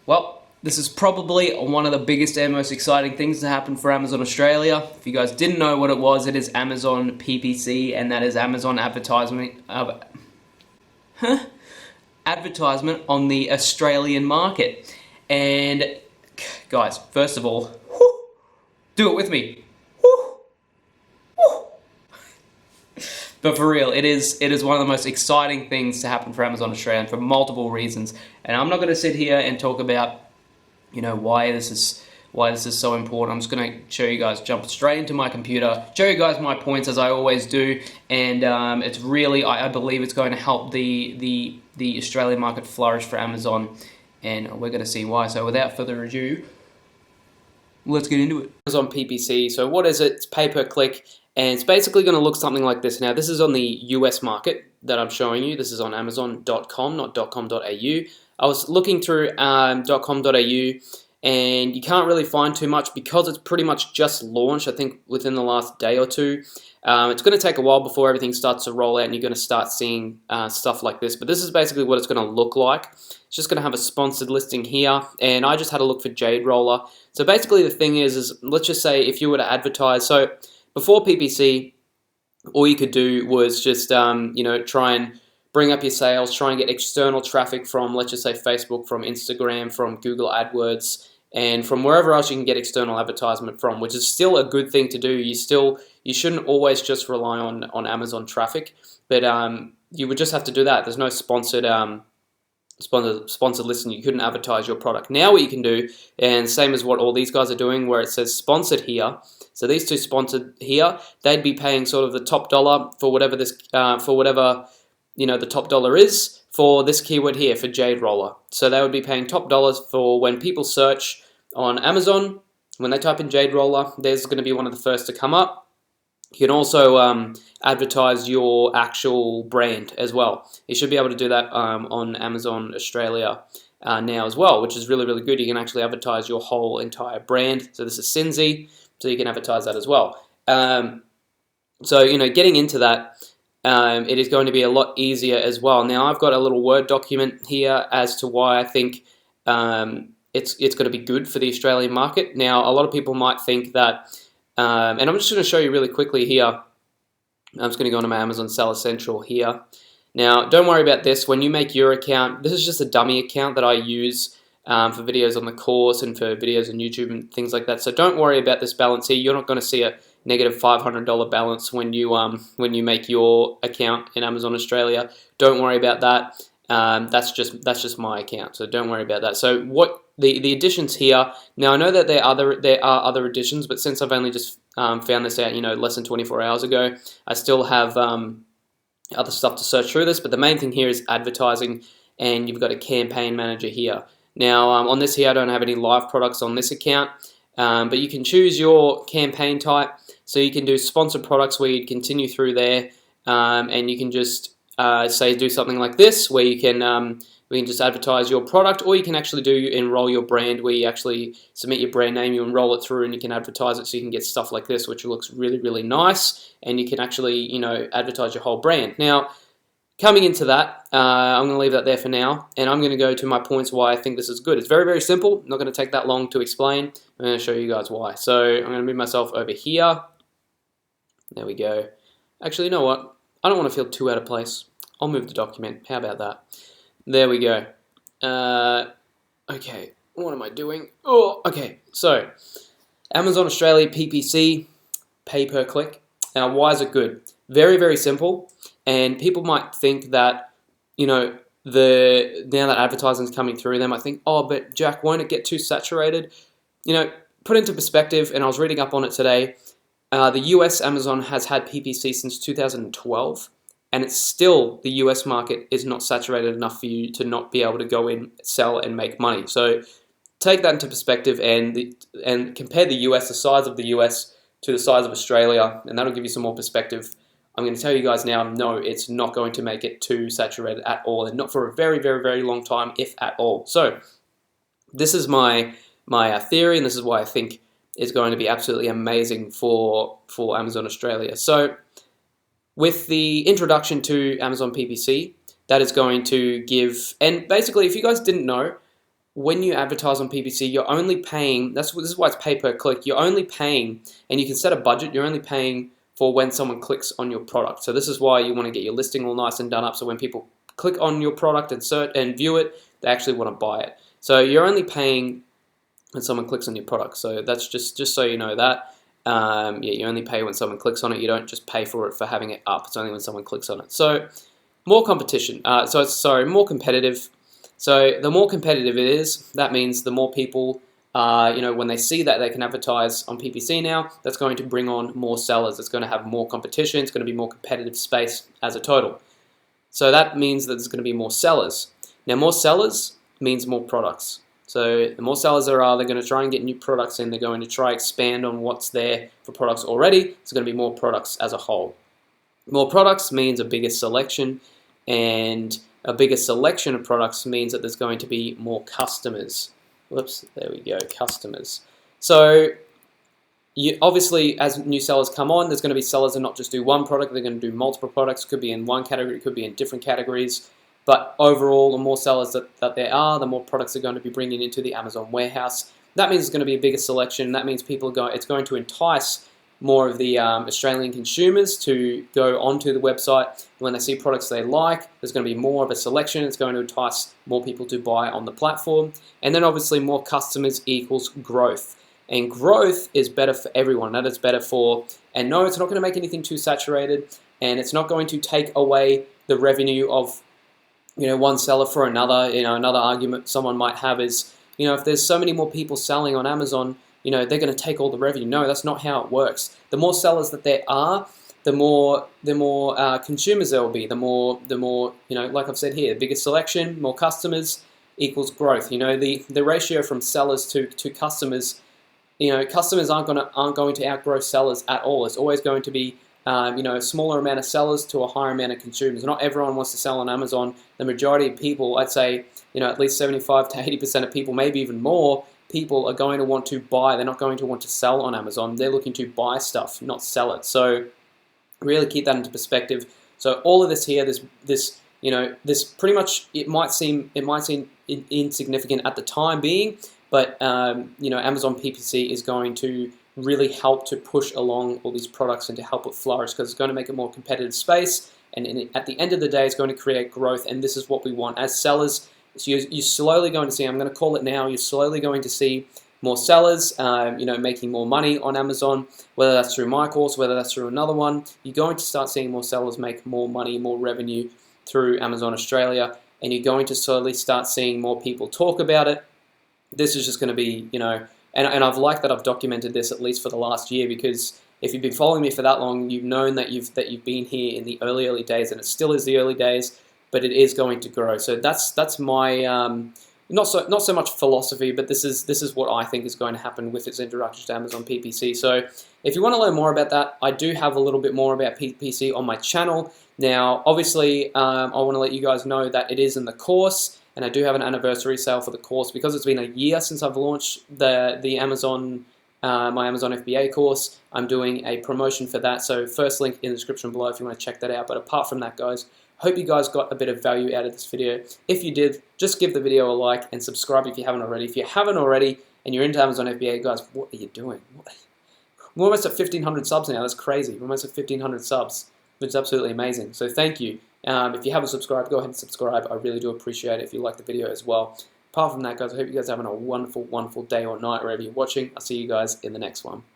Well, this is probably one of the biggest and most exciting things to happen for Amazon Australia. If you guys didn't know what it was, it is Amazon PPC, and that is Amazon advertisement on the Australian market. And guys, first of all, do it with me. But for real, it is one of the most exciting things to happen for Amazon Australia for multiple reasons. And I'm not going to sit here and talk about why this is so important. I'm just going to show you guys, jump straight into my computer, show you guys my points as I always do, and it's really, I believe it's going to help the Australian market flourish for Amazon, and we're going to see why. So without further ado, let's get into it. Amazon PPC. So what is it? It's pay per click, and it's basically going to look something like this. Now, this is on the US market that I'm showing you. This is on Amazon.com, not .com.au. I was looking through .com.au, and you can't really find too much because it's pretty much just launched, I think, within the last day or two. It's going to take a while before everything starts to roll out and you're going to start seeing stuff like this. But this is basically what it's going to look like. It's just going to have a sponsored listing here, and I just had a look for Jade Roller. So basically the thing is let's just say if you were to advertise, so before PPC, all you could do was just try and bring up your sales, try and get external traffic from, let's just say, Facebook, from Instagram, from Google AdWords, and from wherever else you can get external advertisement from, which is still a good thing to do. You shouldn't always just rely on Amazon traffic, but you would just have to do that. There's no sponsored listing. You couldn't advertise your product. Now what you can do, and same as what all these guys are doing, where it says sponsored here. So these two sponsored here, they'd be paying sort of the top dollar for whatever the top dollar is for this keyword here, for Jade Roller. So they would be paying top dollars for when people search on Amazon. When they type in Jade Roller, there's going to be one of the first to come up. You can also advertise your actual brand as well. You should be able to do that on Amazon Australia now as well, which is really, really good. You can actually advertise your whole entire brand. So this is Cinzy, so you can advertise that as well. Getting into that, it is going to be a lot easier as well. Now, I've got a little Word document here as to why I think it's going to be good for the Australian market. Now, a lot of people might think that, and I'm just going to show you really quickly here. I'm just going to go into my Amazon Seller Central here. Now, don't worry about this. When you make your account, this is just a dummy account that I use for videos on the course and for videos on YouTube and things like that. So don't worry about this balance here. You're not going to see a negative $500 balance when you make your account in Amazon Australia. Don't worry about that. That's just my account, so don't worry about that. So what the additions here? Now I know that there are other additions, but since I've only just found this out, less than 24 hours ago, I still have other stuff to search through this. But the main thing here is advertising, and you've got a campaign manager here. Now on this here, I don't have any live products on this account, but you can choose your campaign type. So you can do sponsored products where you continue through there, and you can just say do something like this where we can just advertise your product, or you can actually do enroll your brand where you actually submit your brand name, you enroll it through, and you can advertise it. So you can get stuff like this, which looks really, really nice, and you can actually advertise your whole brand. Now, coming into that, I'm going to leave that there for now, and I'm going to go to my points why I think this is good. It's very, very simple. Not going to take that long to explain. I'm going to show you guys why. So I'm going to move myself over here. There we go. Actually, you know what? I don't want to feel too out of place. I'll move the document. How about that? There we go. Okay, what am I doing? Oh, okay. So, Amazon Australia PPC, pay per click. Now, why is it good? Very, very simple. And people might think that, now that advertising is coming through, they might think, oh, but Jack, won't it get too saturated? Put into perspective, and I was reading up on it today. The US Amazon has had PPC since 2012, and it's still, the US market is not saturated enough for you to not be able to go in, sell, and make money. So take that into perspective and compare the US, the size of the US, to the size of Australia, and that'll give you some more perspective. I'm going to tell you guys now, no, it's not going to make it too saturated at all, and not for a very, very, very long time, if at all. So this is my theory, and this is why I think is going to be absolutely amazing for Amazon Australia. So with the introduction to Amazon PPC, that is going to give, and basically if you guys didn't know, when you advertise on PPC, you're only paying. This is why it's pay per click. You're only paying, and you can set a budget. You're only paying for when someone clicks on your product. So this is why you want to get your listing all nice and done up. So when people click on your product and search and view it, they actually want to buy it. So you're only paying when someone clicks on your product. So that's just so you know that. Yeah, you only pay when someone clicks on it. You don't just pay for it for having it up. It's only when someone clicks on it. So more competition. More competitive. So the more competitive it is, that means the more people, when they see that they can advertise on PPC now, that's going to bring on more sellers. It's going to have more competition. It's going to be more competitive space as a total. So that means that there's going to be more sellers. Now, more sellers means more products. So the more sellers there are, they're going to try and get new products in. They're going to try expand on what's there for products already. It's going to be more products as a whole. More products means a bigger selection, and a bigger selection of products means that there's going to be more customers. Whoops, there we go, customers. So obviously, as new sellers come on, there's going to be sellers that not just do one product, they're going to do multiple products. It could be in one category, it could be in different categories. But overall, the more sellers that there are, the more products they're going to be bringing into the Amazon warehouse. That means it's going to be a bigger selection. That means it's going to entice more of the Australian consumers to go onto the website. When they see products they like, there's going to be more of a selection. It's going to entice more people to buy on the platform. And then obviously more customers equals growth. And growth is better for everyone. That is better for, and no, it's not going to make anything too saturated, and it's not going to take away the revenue of one seller for another. Another argument someone might have is, if there's so many more people selling on Amazon, they're going to take all the revenue. No, that's not how it works. The more sellers that there are, the more consumers there will be. The more like I've said here, bigger selection, more customers equals growth. The ratio from sellers to customers. Customers aren't going to outgrow sellers at all. It's always going to be a smaller amount of sellers to a higher amount of consumers. Not everyone wants to sell on Amazon. The majority of people, I'd say, at least 75 to 80% of people, maybe even more, people are going to want to buy. They're not going to want to sell on Amazon. They're looking to buy stuff, not sell it. So really keep that into perspective. So all of this here, this pretty much, it might seem insignificant at the time being, but Amazon PPC is going to really help to push along all these products and to help it flourish, because it's going to make a more competitive space, and at the end of the day, it's going to create growth, and this is what we want as sellers. So you're slowly going to see, I'm going to call it now, you're slowly going to see more sellers, making more money on Amazon, whether that's through my course, whether that's through another one. You're going to start seeing more sellers make more money, more revenue through Amazon Australia, and you're going to slowly start seeing more people talk about it. This is just going to be, and I've liked that I've documented this at least for the last year, because if you've been following me for that long, you've known that you've been here in the early days, and it still is the early days, but it is going to grow. So that's my not so much philosophy, but this is what I think is going to happen with its introduction to Amazon PPC. So if you want to learn more about that, I do have a little bit more about PPC on my channel. Now, obviously, I want to let you guys know that it is in the course, and I do have an anniversary sale for the course because it's been a year since I've launched the Amazon my Amazon FBA course. I'm doing a promotion for that, so first link in the description below if you want to check that out. But apart from that, guys, hope you guys got a bit of value out of this video. If you did, just give the video a like and subscribe if you haven't already. If you haven't already and you're into Amazon FBA, guys, what are you doing? We're almost at 1,500 subs now. That's crazy. We're almost at 1,500 subs, which is absolutely amazing. So thank you. If you haven't subscribed, go ahead and subscribe. I really do appreciate it if you like the video as well. Apart from that, guys, I hope you guys are having a wonderful, wonderful day or night wherever you're watching. I'll see you guys in the next one.